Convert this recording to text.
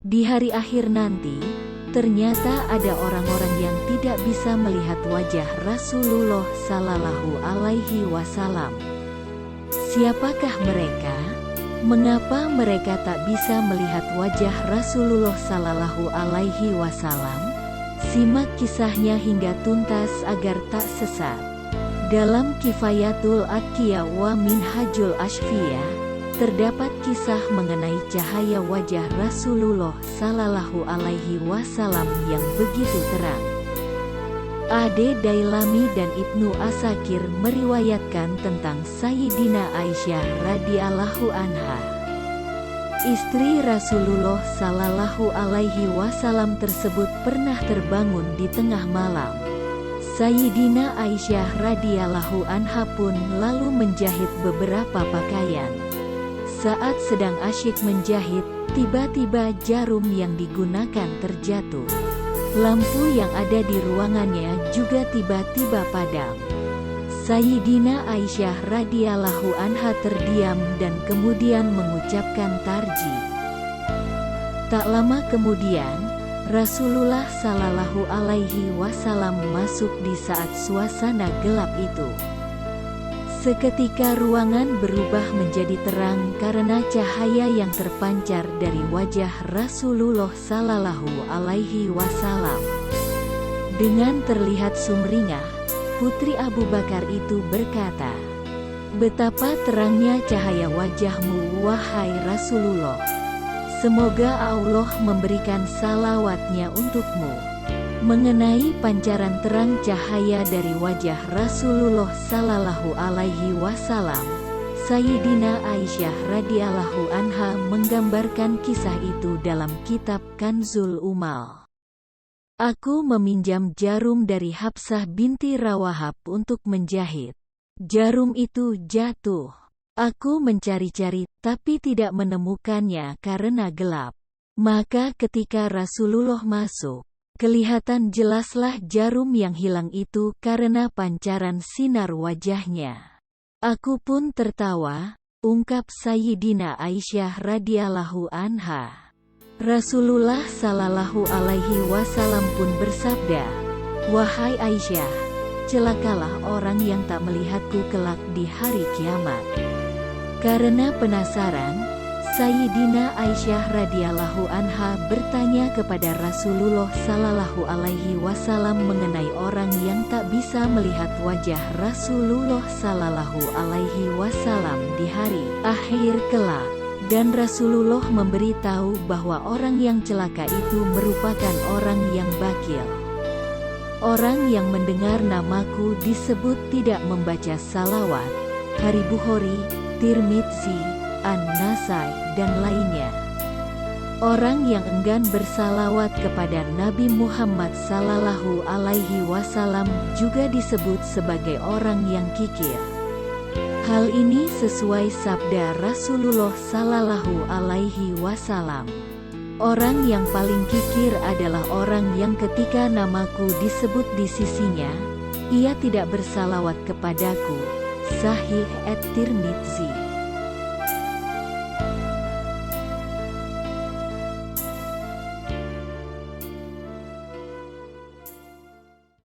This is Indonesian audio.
Di hari akhir nanti, ternyata ada orang-orang yang tidak bisa melihat wajah Rasulullah Sallallahu Alaihi Wasallam. Siapakah mereka? Mengapa mereka tak bisa melihat wajah Rasulullah Sallallahu Alaihi Wasallam? Simak kisahnya hingga tuntas agar tak sesat. Dalam Kifayatul Atqiya wa Minhajul Asfiyah, terdapat kisah mengenai cahaya wajah Rasulullah Sallallahu Alaihi Wasallam yang begitu terang. Ade Dailami dan Ibnu Asakir meriwayatkan tentang Sayyidina Aisyah radhiyallahu anha. Istri Rasulullah Sallallahu Alaihi Wasallam tersebut pernah terbangun di tengah malam. Sayyidina Aisyah radhiyallahu anha pun lalu menjahit beberapa pakaian. Saat sedang asyik menjahit, tiba-tiba jarum yang digunakan terjatuh. Lampu yang ada di ruangannya juga tiba-tiba padam. Sayyidina Aisyah radhiyallahu anha terdiam dan kemudian mengucapkan tarji. Tak lama kemudian, Rasulullah Sallallahu Alaihi Wasallam masuk di saat suasana gelap itu. Seketika ruangan berubah menjadi terang karena cahaya yang terpancar dari wajah Rasulullah Sallallahu Alaihi Wasallam. Dengan terlihat sumringah, putri Abu Bakar itu berkata, "Betapa terangnya cahaya wajahmu, wahai Rasulullah. Semoga Allah memberikan salawatnya untukmu." Mengenai pancaran terang cahaya dari wajah Rasulullah Sallallahu Alaihi Wasallam, Sayyidina Aisyah radhiyallahu anha menggambarkan kisah itu dalam kitab Kanzul Umal. "Aku meminjam jarum dari Hafsah binti Rawahab untuk menjahit. Jarum itu jatuh. Aku mencari-cari, tapi tidak menemukannya karena gelap. Maka ketika Rasulullah masuk, kelihatan jelaslah jarum yang hilang itu karena pancaran sinar wajahnya. Aku pun tertawa," ungkap Sayyidina Aisyah radhiyallahu anha. Rasulullah Sallallahu Alaihi Wasallam pun bersabda, "Wahai Aisyah, celakalah orang yang tak melihatku kelak di hari kiamat." Karena penasaran, Sayyidina Aisyah radhiyallahu anha bertanya kepada Rasulullah Sallallahu Alaihi Wasallam mengenai orang yang tak bisa melihat wajah Rasulullah Sallallahu Alaihi Wasallam di hari akhir kelak. Dan Rasulullah memberitahu bahwa orang yang celaka itu merupakan orang yang bakil. Orang yang mendengar namaku disebut tidak membaca salawat. Hari Bukhari, Tirmidzi, An-Nasai, dan lainnya. Orang yang enggan bersalawat kepada Nabi Muhammad Sallallahu Alaihi Wasallam juga disebut sebagai orang yang kikir. Hal ini sesuai sabda Rasulullah Sallallahu Alaihi Wasallam. Orang yang paling kikir adalah orang yang ketika namaku disebut di sisinya, ia tidak bersalawat kepadaku. Sahih at-Tirmidzi.